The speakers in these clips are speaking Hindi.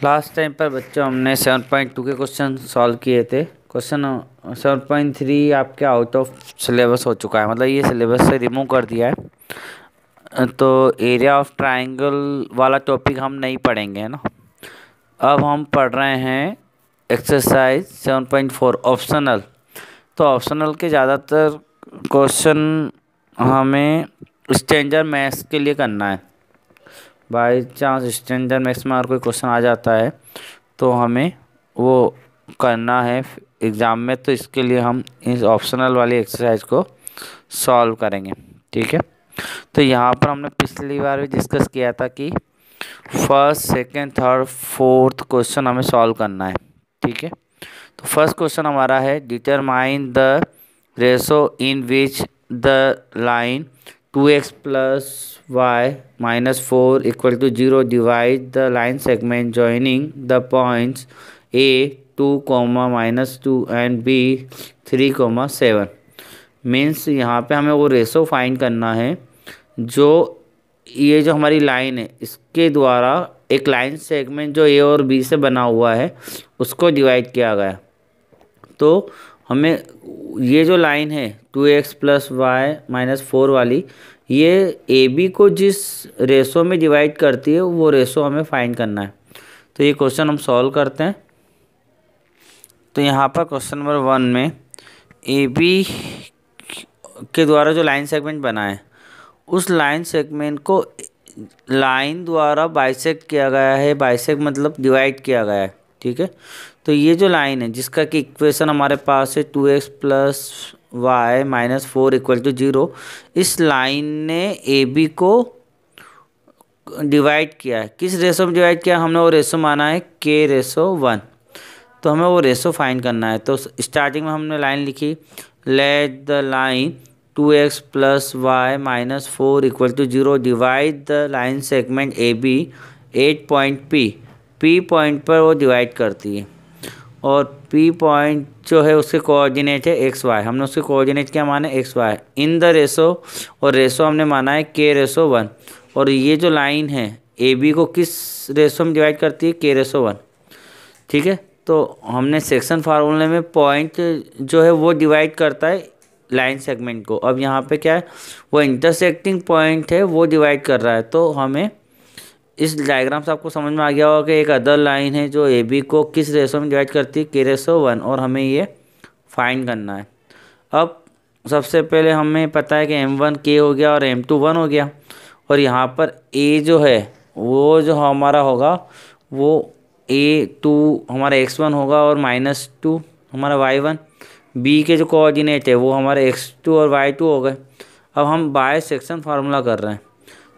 लास्ट टाइम पर बच्चों हमने 7.2 के क्वेश्चन सॉल्व किए थे। क्वेश्चन 7.3 आपके आउट ऑफ सिलेबस हो चुका है, मतलब ये सिलेबस से रिमूव कर दिया है। तो एरिया ऑफ ट्रायंगल वाला टॉपिक हम नहीं पढ़ेंगे, है ना। अब हम पढ़ रहे हैं एक्सरसाइज 7.4 ऑप्शनल। तो ऑप्शनल के ज़्यादातर क्वेश्चन हमें स्टैंडर्ड मैथ्स के लिए करना है। बाई चांस स्टैंडर्ड मैथ्स में अगर कोई क्वेश्चन आ जाता है तो हमें वो करना है एग्ज़ाम में, तो इसके लिए हम इस ऑप्शनल वाली एक्सरसाइज को सॉल्व करेंगे, ठीक है। तो यहाँ पर हमने पिछली बार भी डिस्कस किया था कि first second third fourth question हमें सॉल्व करना है, ठीक है। तो फर्स्ट क्वेश्चन हमारा है determine the ratio in which the line 2x plus y minus 4 equal to 0 divide the line segment joining the points a 2, minus 2 and b 3, 7। Means यहाँ पे हमें वो रेशो फाइंड करना है जो ये जो हमारी लाइन है इसके द्वारा एक लाइन सेगमेंट जो ए और बी से बना हुआ है उसको डिवाइड किया गया। तो हमें ये जो लाइन है 2x plus y minus 4 वाली, ये ए बी को जिस रेशो में डिवाइड करती है वो रेशो हमें फाइंड करना है। तो ये क्वेश्चन हम सॉल्व करते हैं। तो यहाँ पर क्वेश्चन नंबर 1 में ए बी के द्वारा जो लाइन सेगमेंट बना है उस लाइन सेगमेंट को लाइन द्वारा बाइसेक्ट किया गया है। बाइसेक्ट मतलब डिवाइड किया गया है, ठीक है। तो ये जो लाइन है जिसका कि इक्वेशन हमारे पास है 2x plus y minus 4 equal to 0, इस लाइन ने ए बी को डिवाइड किया है। किस रेशो में डिवाइड किया? हमने वो रेशो माना है k/1। तो हमें वो रेशो फाइंड करना है। तो स्टार्टिंग में हमने लाइन लिखी, let the line 2x plus y minus 4 equal to 0 divide the line segment A B at point P point पर वो डिवाइड करती है। और P पॉइंट जो है उसके कोऑर्डिनेट है XY। हमने उसके कोऑर्डिनेट क्या माने? XY इन द रेशो, और रेशो हमने माना है k/1। और ये जो लाइन है AB को किस रेशो में डिवाइड करती है? k/1, ठीक है। तो हमने सेक्शन फार्मूले में पॉइंट जो है वो डिवाइड करता है लाइन सेगमेंट को। अब यहाँ पे क्या है, वो इंटरसेक्टिंग पॉइंट है वो डिवाइड कर रहा है। तो हमें इस डायग्राम से आपको समझ में आ गया होगा कि एक अदर लाइन है जो ए बी को किस रेशो में डिवाइड करती है? k/1, और हमें ये फाइंड करना है। अब सबसे पहले हमें पता है कि m1 k हो गया और m2 1 हो गया। और यहाँ पर a जो है वो जो हमारा होगा वो a2 हमारा x1 होगा और -2 हमारा y1। b के जो कोऑर्डिनेट है वो हमारे x2 और y2 हो गए। अब हम बाय सेक्शन फार्मूला कर रहे हैं।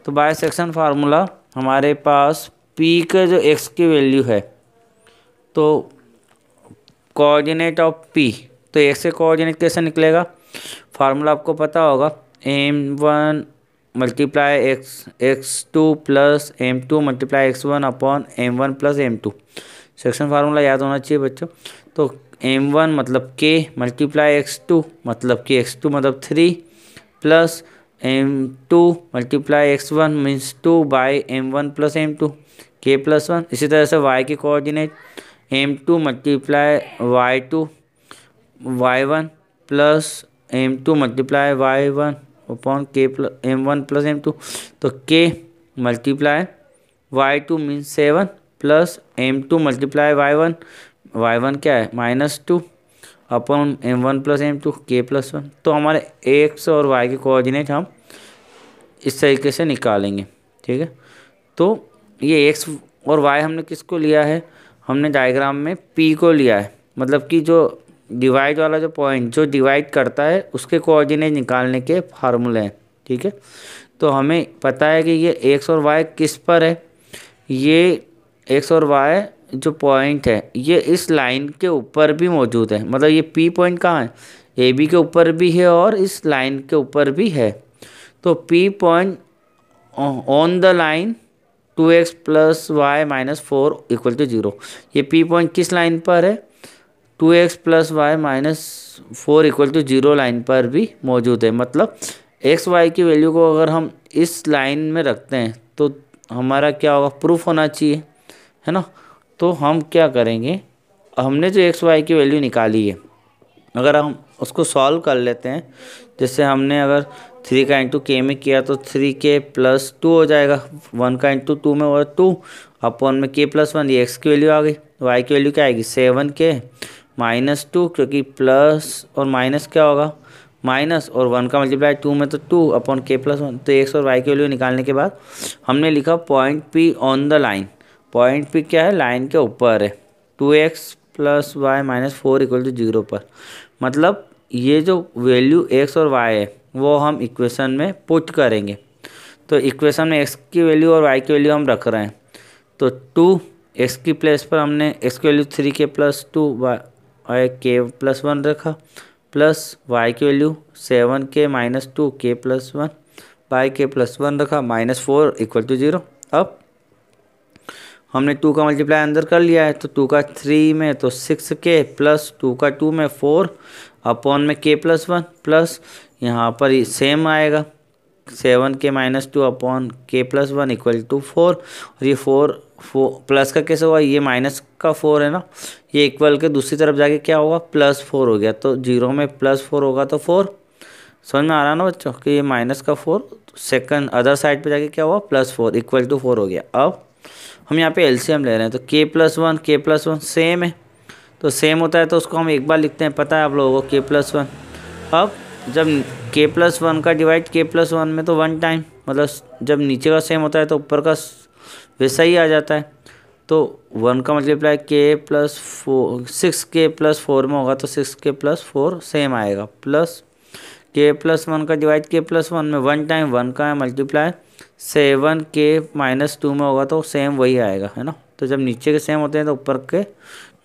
तो बाय सेक्शन फार्मूला हमारे पास p का जो x की वैल्यू है, तो कोऑर्डिनेट ऑफ p, तो x के कोऑर्डिनेट कैसे निकलेगा? फार्मूला आपको पता होगा, m1 multiply x2 plus m2 multiply x1 upon m1 plus m2। Section formula याद होना चाहिए बच्चों। तो m1 मतलब k मल्टीप्लाई x2 मतलब कि x2 मतलब 3 plus m2 multiply x1 means 2 by m1 plus m2 k+1। इसी तरह से y के coordinate m2 multiply y2 y1 plus m2 multiply y1 upon m1 plus m2। तो k multiply y2 means 7 plus m2 multiply y1 क्या है? -2 upon m1 plus m2 k+1। तो हमारे x और y के कोऑर्डिनेट हम इस तरीके से निकालेंगे, ठीक है। तो ये x और y हमने किसको लिया है? हमने डायग्राम में p को लिया है, मतलब कि जो डिवाइड वाला जो पॉइंट जो डिवाइड करता है उसके कोऑर्डिनेट निकालने के फार्मूले हैं, ठीक है। तो हमें पता है कि ये x और y किस पर है। ये x और y जो पॉइंट है ये इस लाइन के ऊपर भी मौजूद है, मतलब ये P पॉइंट कहाँ है? ए बी के ऊपर भी है और इस लाइन के ऊपर भी है। तो P point on the line 2x plus y minus 4 equal to 0। ये P पॉइंट किस लाइन पर है? 2x plus y minus 4 equal to 0 line पर भी मौजूद है। मतलब x y की वैल्यू को अगर हम इस लाइन में रखते हैं तो हमारा क्या होगा? प्रूफ होना चाहिए, है ना। तो हम क्या करेंगे, हमने जो एक्स वाई की वैल्यू निकाली है अगर हम उसको सॉल्व कर लेते हैं, जैसे हमने अगर 3 का इंटू के में किया तो 3k प्लस 2 हो जाएगा, 1 का इंटू 2 में हुआ 2 अपॉन में k प्लस 1, ये एक्स की वैल्यू आ गई। वाई की वैल्यू क्या आएगी 7k माइनस 2, क्योंकि प्लस और माइनस क्या होगा माइनस, और 1 का मल्टीप्लाई 2 में तो 2 अपॉन k प्लस 1। तो एक्स और वाई की वैल्यू निकालने के बाद हमने लिखा point P on the line. Point P क्या है, लाइन के ऊपर है, 2x plus Y minus 4 equal to 0 पर। मतलब ये जो वैल्यू x और y है वो हम इक्वेशन में पुट करेंगे। तो इक्वेशन में x की वैल्यू और y की वैल्यू हम रख रहे हैं, तो 2 x की प्लेस पर हमने x की value 3k plus 2 y k plus 1 रखा, प्लस y की value 7k minus 2 k plus 1 y k plus 1 रखा, माइनस 4 इक्वल टू 0। अब हमने 2 का मल्टीप्लाई अंदर कर लिया है, तो 2 का 3 में तो 6k प्लस 2 का 2 में 4 अपॉन में k प्लस 1, प्लस यहाँ पर सेम आएगा 7k minus 2 upon k plus 1 equal to 4। और ये 4 प्लस का कैसे हुआ, ये माइनस का 4 है ना, ये इक्वल के दूसरी तरफ जाके क्या होगा प्लस 4 हो गया, तो 0 में प्लस 4 होगा तो 4। समझ में आ रहा ना बच्चों कि ये माइनस का 4 सेकंड अदर साइड पे जाके क्या हुआ प्लस 4 इक्वल टू 4 हो गया। अब हम यहाँ पे एलसीएम ले रहे हैं, तो k प्लस 1 सेम है, तो सेम होता है तो उसको हम एक बार लिखते हैं, पता है आप लोगों को k प्लस 1। अब जब k प्लस 1 का डिवाइड k प्लस 1 में तो 1 टाइम, मतलब जब नीचे का सेम होता है तो ऊपर का वैसा ही आ जाता है। तो 1 का multiply k plus 4 6k plus 4 में होगा तो 6k प्लस 4 सेम आएगा, प्लस k प्लस 1 का डिवाइड k प्लस 1 में 1 टाइम, 1 का मल्टीप्लाई 7k माइनस 2 में होगा तो सेम वही आएगा, है ना। तो जब नीचे के सेम होते हैं तो ऊपर के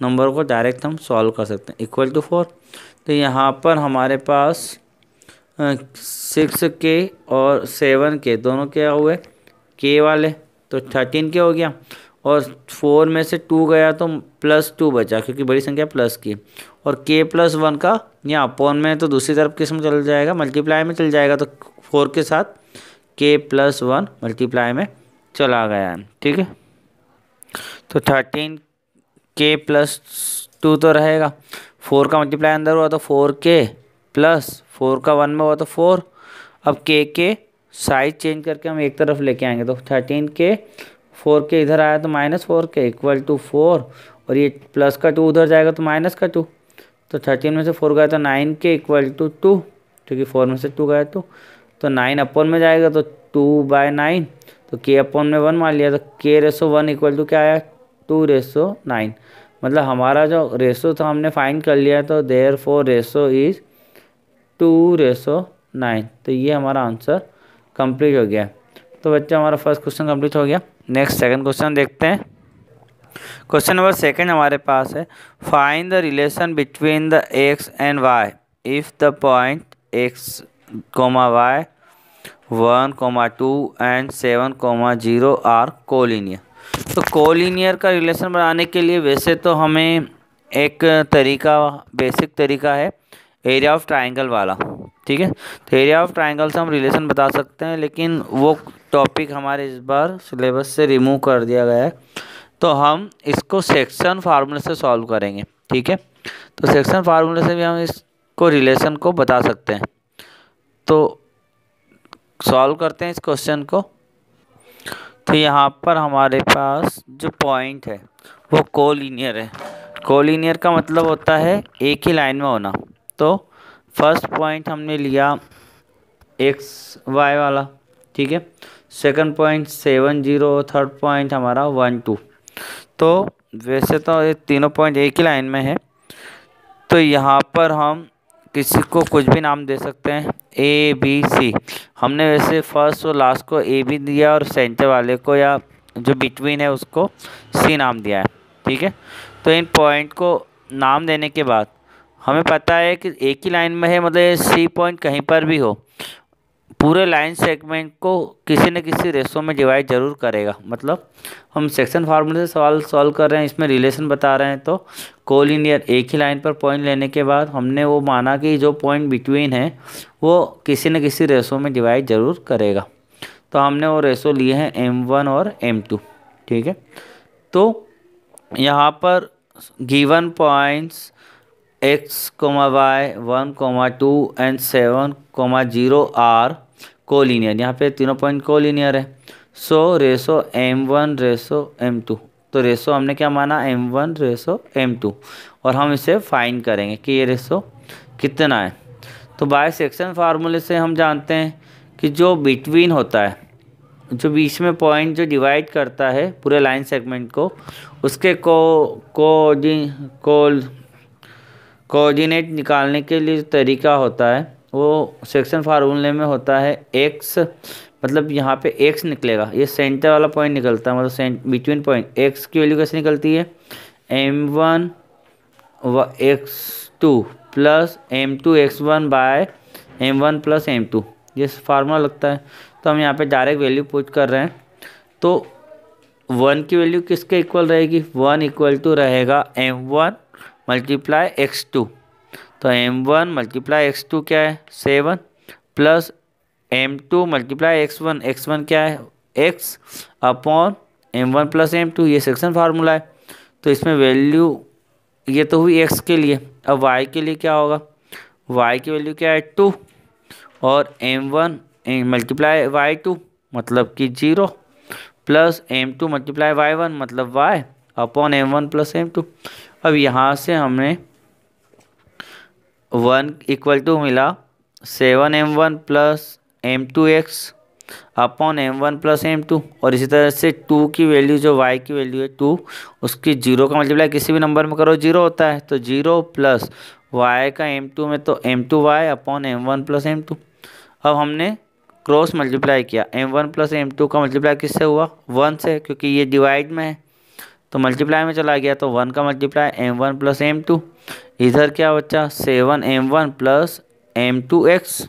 नंबर को डायरेक्ट हम सॉल्व कर सकते हैं, इक्वल टू 4। तो यहाँ पर हमारे पास 6k और 7k दोनों क्या हुए k वाले, तो 13k हो गया, और 4 में से 2 गया तो प्लस 2 बचा, क्योंकि बड़ी संख्या प्लस की, और k प्लस 1 का यहाँ अपॉन में तो दूसरी तरफ किस में चल जाएगा मल्टीप्लाई में चल जाएगा, तो 4 के साथ k प्लस 1 मल्टीप्लाई में चला गया है, ठीक है। तो 13k प्लस 2 तो रहेगा, 4 का मल्टीप्लाई अंदर हुआ तो 4k प्लस 4 का 1 में हुआ तो 4। अब k साइज चेंज करके हम एक तरफ लेके आएंगे, तो 13k 4k इधर आया तो माइनस 4k इक्वल टू 4, और ये प्लस का 2 उधर जाएगा तो माइनस का 2, तो 13 में से 4 गया तो 9k इक्वल टू 2, क्योंकि 4 में से 2 गया तो 9 अपॉन में जाएगा तो 2/9, तो k अपॉन में 1 मान लिया, तो k/1 इक्वल टू क्या आया 2/9। मतलब हमारा जो रेशो था हमने फाइंड कर लिया, तो देयरफॉर रेशो इज 2/9। तो ये हमारा आंसर कंप्लीट हो गया। तो बच्चा हमारा फर्स्ट क्वेश्चन कंप्लीट हो गया। नेक्स्ट सेकंड क्वेश्चन देखते हैं। क्वेश्चन नंबर सेकंड हमारे पास है, find the relation between the x and y if the point x, y 1, 2 and 7, 0 are collinear. तो कोलिनियर का रिलेशन बनाने के लिए वैसे तो हमें एक तरीका, बेसिक तरीका है एरिया ऑफ ट्राइंगल वाला, ठीक है। तो एरिया ऑफ ट्राइंगल से हम रिलेशन बता सकते हैं, लेकिन वो टॉपिक हमारे इस बार सिलेबस से रिमूव कर दिया गया है, तो हम इसको सेक्शन फार्मूले से सॉल्व करेंगे, ठीक है। तो सेक्शन फार्मूले से भी हम इसको रिलेशन को बता सकते हैं। तो सॉल्व करते हैं इस क्वेश्चन को। तो यहाँ पर हमारे पास जो पॉइंट है वो कोलिनियर है। कोलिनियर का मतलब होता है एक ही लाइन में होना। तो फर्स्ट पॉइंट हमने लिया एक्स वाई वाला, ठीक है। सेकंड पॉइंट 7, 0, थर्ड पॉइंट हमारा 1, 2। तो वैसे तो ये तीनों पॉइंट एक ही लाइन में है, तो यहाँ पर हम किसी को कुछ भी नाम दे सकते हैं, ए बी सी। हमने वैसे फर्स्ट और लास्ट को ए बी दिया और सेंटर वाले को या जो बिटवीन है उसको सी नाम दिया है, ठीक है। तो इन पॉइंट को नाम देने के बाद हमें पता है कि एक ही लाइन में है, मतलब सी पॉइंट कहीं पर भी हो, पूरे लाइन सेगमेंट को किसी न किसी रेशो में डिवाइड जरूर करेगा। मतलब हम सेक्शन फार्मूले से सवाल सॉल्व कर रहे हैं, इसमें रिलेशन बता रहे हैं, तो कोलिनियर एक ही लाइन पर पॉइंट लेने के बाद हमने वो माना कि जो पॉइंट बिटवीन है वो किसी न किसी रेशो में डिवाइड जरूर करेगा। तो हमने वो रेशो लिए हैं M1 और M2, ठीक है। तो यहाँ पर given points x, y, 1, 2 and 7, 0 are collinear. यहाँ पे तीनों पॉइंट कोलिनियर है। सो रेशो m1 रेशो m2, तो रेशो हमने क्या माना m1 रेशो m2, और हम इसे फाइंड करेंगे कि ये रेशो कितना है। तो बाय सेक्शन फार्मूले से हम जानते हैं कि जो बिटवीन होता है, जो बीच में पॉइंट जो डिवाइड करता है पूरे लाइन सेगमेंट को, उसके कोऑर्डिनेट निकालने के लिए जो तरीका होता है वो सेक्शन फार्मूले में होता है x, मतलब यहाँ पे x निकलेगा, ये सेंटर वाला पॉइंट निकलता है, मतलब बिटवीन पॉइंट x की वैल्यू कैसे निकलती है m1 x2 plus m2 x1 bye m1 plus m2, ये फार्मूला लगता है। तो हम यहाँ पे डायरेक्ट वैल्यू पुट कर रहे हैं। तो 1 की वैल्यू किसके इक्वल रहेगी, 1 इक्वल टू रहेगा m1 मल्टीप्लाई x2। तो m1 मल्टीप्लाई x2 क्या है 7, plus m2 multiply x1, x1 क्या है x upon m1 plus m2, ये सेक्शन फार्मूला है। तो इसमें वैल्यू ये तो हुई x के लिए। अब y के लिए क्या होगा, y की वैल्यू क्या है 2, और m1 मल्टीप्लाई y2 मतलब कि 0, प्लस m2 मल्टीप्लाई y1 मतलब y upon m1 plus m2। अब यहाँ से हमें 1 इक्वल टू मिला 7m1 plus m2x upon m1 plus m2, और इसी तरह से 2 की वैल्यू जो y की वैल्यू है 2, उसकी 0 का मल्टीप्लाई किसी भी नंबर में करो 0 होता है, तो 0 प्लस y का m2 में तो m2y upon m1 plus m2। अब हमने क्रॉस मल्टीप्लाई किया, m1 प्लस m2 का मल्टीप्लाई किससे हुआ 1 से, क्योंकि ये डिवाइड में है तो मल्टीप्लाई में चला गया, तो 1 का मल्टीप्लाई m1 प्लस m2, इधर क्या बचा 7m1 प्लस m2x।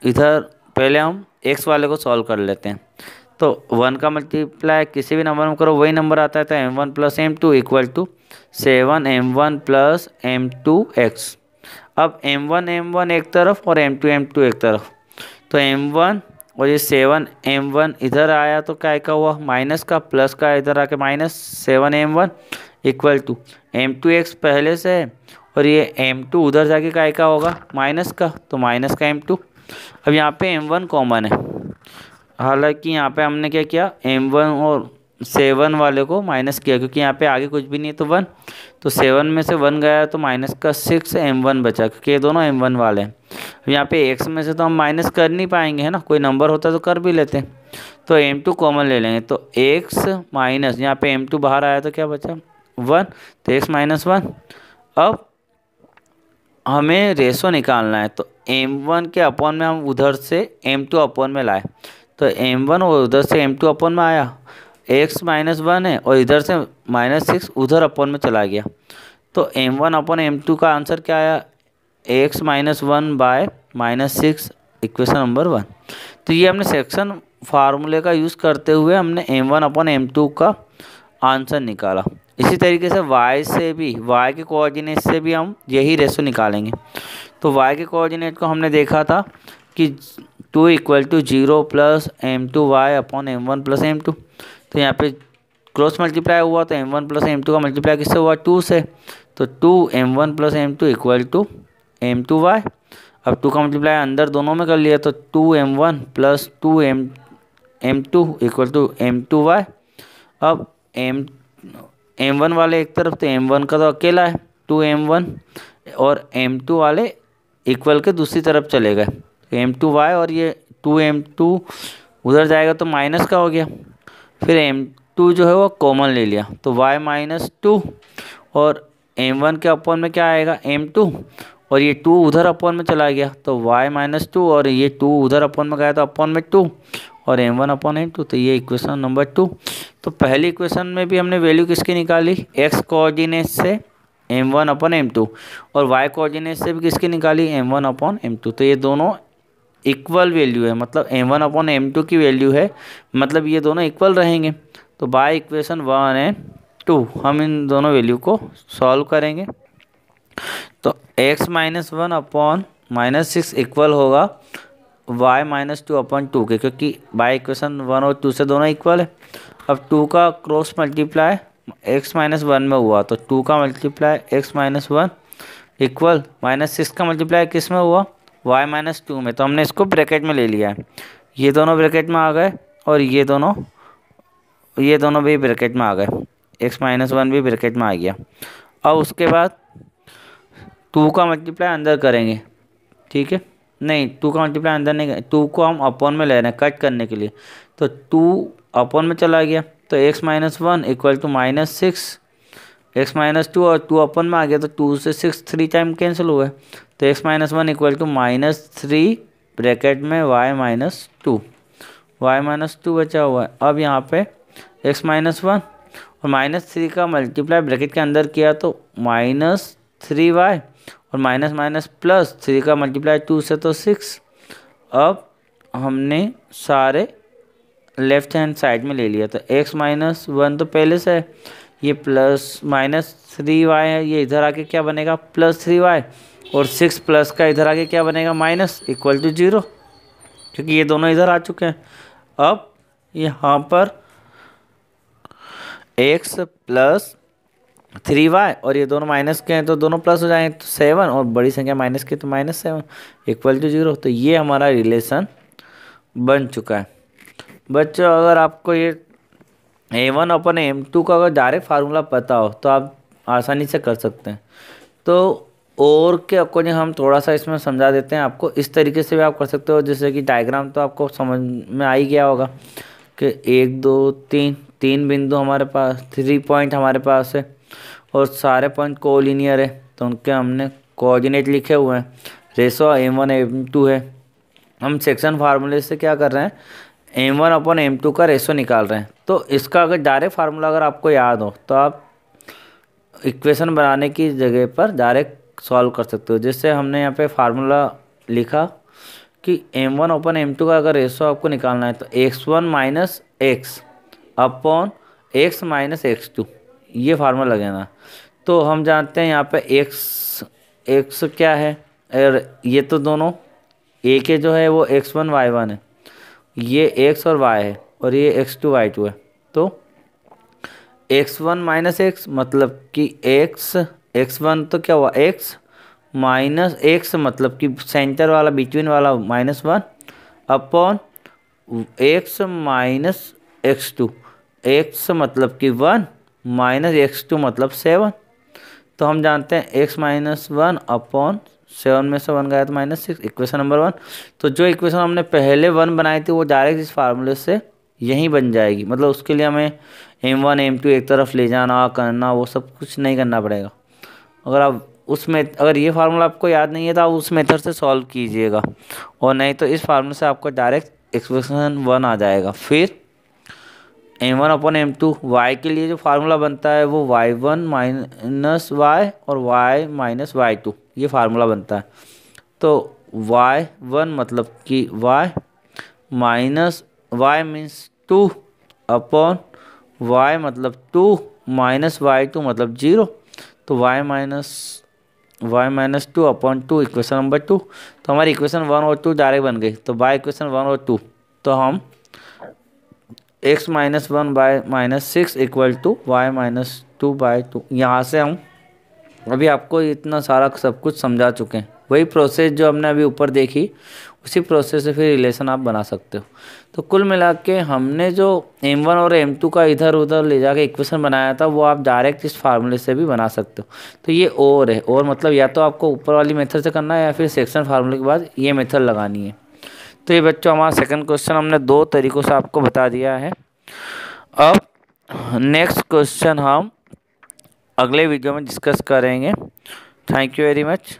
इधर पहले हम x वाले को सॉल्व कर लेते हैं। तो 1 का मल्टीप्लाई किसी भी नंबर में करो वही नंबर आता है, तो m1 plus m2 equal to 7m1 plus m2x। अब m1 एक तरफ और m2 एक तरफ, तो m1 और ये 7m1 इधर आया तो क्या का हुआ माइनस का, प्लस का इधर आके minus 7m1 equal to m2x पहले से है, और ये m2 उधर जाके क्या का होगा माइनस का, तो माइनस का m2। अब यहाँ पे m1 कॉमन है, हालांकि यहाँ पे हमने क्या किया m1 और 7 वाले को माइनस किया, क्योंकि यहाँ पे आगे कुछ भी नहीं है तो 1, तो 7 में से 1 गया तो माइनस का 6m1 बचा, क्योंकि ये दोनों m1 वाले हैं। यहाँ पे x में से तो हम माइनस कर नहीं पाएंगे है ना, कोई नंबर होता तो कर भी लेते, तो m2 कॉमन ले लेंगे, तो x माइनस यहाँ पे m2 बाहर आया तो क्या बचा 1, तो x माइनस 1। अब हमें रेशो निकालना है, तो m1 के अपॉन में हम उधर से m2 अपॉन में लाए, तो m1 और उधर से m2 अपॉन में आया, x माइनस 1 है और इधर से -6 उधर अपॉन में चला गया, तो m1 अपॉन m2 का आंसर क्या आया x minus 1 by -6, equation number 1। तो ये हमने सेक्शन फार्मूले का यूज़ करते हुए हमने m1 अपॉन m2 का आंसर निकाला। इसी तरीके से y से भी, y के कोऑर्डिनेट से भी हम यही रेशो निकालेंगे। तो y के कोऑर्डिनेट को हमने देखा था कि 2 equal to 0 plus m2y upon m1 plus m2, तो यहाँ पे क्रॉस मल्टीप्लाई हुआ तो m1 प्लस m2 का मल्टीप्लाई किससे हुआ 2 से, तो 2m1 plus m2 equal to m2y। अब 2 का मल्टीप्लाई अंदर दोनों में कर लिया, तो 2m1 plus 2m2 equal to m2y। अब m1 वाले एक तरफ, तो m1 का तो अकेला है 2m1, और m2 वाले इक्वल के दूसरी तरफ चले गए, m2y और ये 2m2 उधर जाएगा तो माइनस का हो गया, फिर m2 जो है वो कॉमन ले लिया, तो y माइनस 2, और m1 के अपॉन में क्या आएगा m2, और ये 2 उधर अपॉन में चला गया, तो y माइनस 2, और ये 2 उधर अपॉन में गया तो अपॉन में 2, और m1 अपॉन m2, तो ये इक्वेशन नंबर 2। तो पहली इक्वेशन में भी हमने वैल्यू किसकी निकाली x कोऑर्डिनेट से m1 अपॉन m2, और y कोऑर्डिनेट से भी किसकी निकाली m1 अपॉन m2, तो ये दोनों इक्वल वैल्यू है, मतलब m1 अपॉन m2 की वैल्यू है, मतलब ये दोनों इक्वल रहेंगे। तो बाय इक्वेशन 1 एंड 2 हम इन दोनों वैल्यू को सॉल्व करेंगे, तो x माइनस 1 अपॉन -6 इक्वल होगा y माइनस 2 अपॉन 2 के, क्योंकि बाय इक्वेशन 1 और 2 से दोनों इक्वल है। अब 2 का cross multiply x minus one में हुआ तो 2 का multiply x minus one equal -6 का मल्टीप्लाई किस में हुआ y माइनस टू में। तो हमने इसको ब्रैकेट में ले लिया है, ये दोनों ब्रैकेट में आ गए और ये दोनों भी ब्रैकेट में आ गए, x माइनस वन भी ब्रैकेट में आ गया। अब उसके बाद 2 का मल्टीप्लाई अंदर करेंगे, ठीक है, नहीं 2 का मल्टीप्लाई अंदर नहीं करें, 2 को हम अपॉन में ले रहे हैं कट करने के लिए, तो 2 अपॉन में चला गया तो x minus one equal to -6, x minus two और 2 अपन में आ गया तो 2 से 6 3 टाइम कैंसिल हुए, तो x minus one equal to -3 bracket में y माइनस टू बचा हुआ है। अब यहाँ पे x माइनस वन और -3 का मल्टीप्लाई ब्रैकेट के अंदर किया तो -3y और माइनस माइनस प्लस 3 का मल्टीप्लाई 2 से तो 6। अब हमने सारे लेफ्ट हैंड साइड में ले लिया, तो x माइनस वन तो पहले से है, ये प्लस -3y है, ये इधर आके क्या बनेगा +3y और 6 प्लस का इधर आके क्या बनेगा माइनस इक्वल टू 0, क्योंकि ये दोनों इधर आ चुके हैं। अब यहाँ पर x प्लस 3y और ये दोनों माइनस के हैं तो दोनों प्लस हो जाएंगे, तो 7 और बड़ी संख्या माइनस की तो -7 इक्वल टू 0। तो ये हमारा रिलेशन बन चुका है। बच्चों अगर आपको ये a1 अपन m2 का अगर डायरेक्ट फार्मूला पता हो तो आप आसानी से कर सकते हैं। तो और के अकॉर्डिंग हम थोड़ा सा इसमें समझा देते हैं आपको, इस तरीके से भी आप कर सकते हो, जैसे कि डायग्राम तो आपको समझ में आ ही गया होगा कि 1 2 3 3 बिंदु हमारे पास, 3 पॉइंट हमारे पास है और सारे पॉइंट कोलिनियर है, तो उनके हमने कोऑर्डिनेट लिखे हुए हैं, रेशो m1 m2 है। हम सेक्शन फार्मूले से क्या कर रहे हैं, m1 अपॉन m2 का रेशो निकाल रहे हैं। तो इसका अगर डायरेक्ट फार्मूला अगर आपको याद हो तो आप इक्वेशन बनाने की जगह पर डायरेक्ट सॉल्व कर सकते हो। जैसे हमने यहाँ पे फार्मूला लिखा कि m1 अपॉन m2 का अगर रेशो आपको निकालना है तो x1 minus x upon x minus x2, ये फार्मूला लगेगा। तो हम जानते हैं यहाँ पे x क्या है, और ये तो दोनों a के जो है वो x1 y1 है, ये x और y है और ये x2 y2 है। तो x1 माइनस x मतलब कि x1 तो क्या हुआ x माइनस x मतलब कि सेंटर वाला बिटवीन वाला -1 upon x minus x2, x मतलब कि 1 माइनस x2 मतलब 7। तो हम जानते हैं x माइनस वन अपॉन 7 में से 1 गया तो -6, इक्वेशन नंबर 1। तो जो इक्वेशन हमने पहले 1 बनाई थी वो डायरेक्ट इस फार्मूले से यहीं बन जाएगी, मतलब उसके लिए हमें m1 m2 एक तरफ ले जाना करना वो सब कुछ नहीं करना पड़ेगा। अगर ये फार्मूला आपको याद नहीं है तो आप उस मेथड से सॉल्व कीजिएगा, और नहीं तो इस फार्मूले से आपको डायरेक्ट एक्सप्रेशन 1 आ जाएगा। फिर m1 अपॉन m2 y के लिए जो फार्मूला बनता है वो y1 माइनस y और y माइनस y2, ये फार्मूला बनता है। तो y1 मतलब कि y minus y means 2 upon y मतलब 2 माइनस y2 मतलब 0, तो y minus 2 upon 2 equation number 2। तो हमारी इक्वेशन 1 और 2 डायरेक्ट बन गई। तो बाय इक्वेशन 1 और 2 तो हम x minus 1 by -6 equal to y minus 2 by 2, यहाँ से हम अभी आपको इतना सारा सब कुछ समझा चुके हैं। वही प्रोसेस जो हमने अभी ऊपर देखी उसी प्रोसेस से फिर रिलेशन आप बना सकते हो। तो कुल मिला के हमने जो m1 और m2 का इधर उधर ले जाके इक्वेशन बनाया था वो आप डायरेक्ट इस फार्मूले से भी बना सकते हो। तो ये और है, और मतलब या तो आपको ऊपर वाली मेथड से करना है या फिर सेक्शन फार्मूले के बाद ये मेथड लगानी है। तो ये बच्चों हमारा सेकंड क्वेश्चन हमने 2 तरीक़ों से आपको बता दिया है। अब नेक्स्ट क्वेश्चन हम अगले वीडियो में डिस्कस करेंगे। Thank you very much.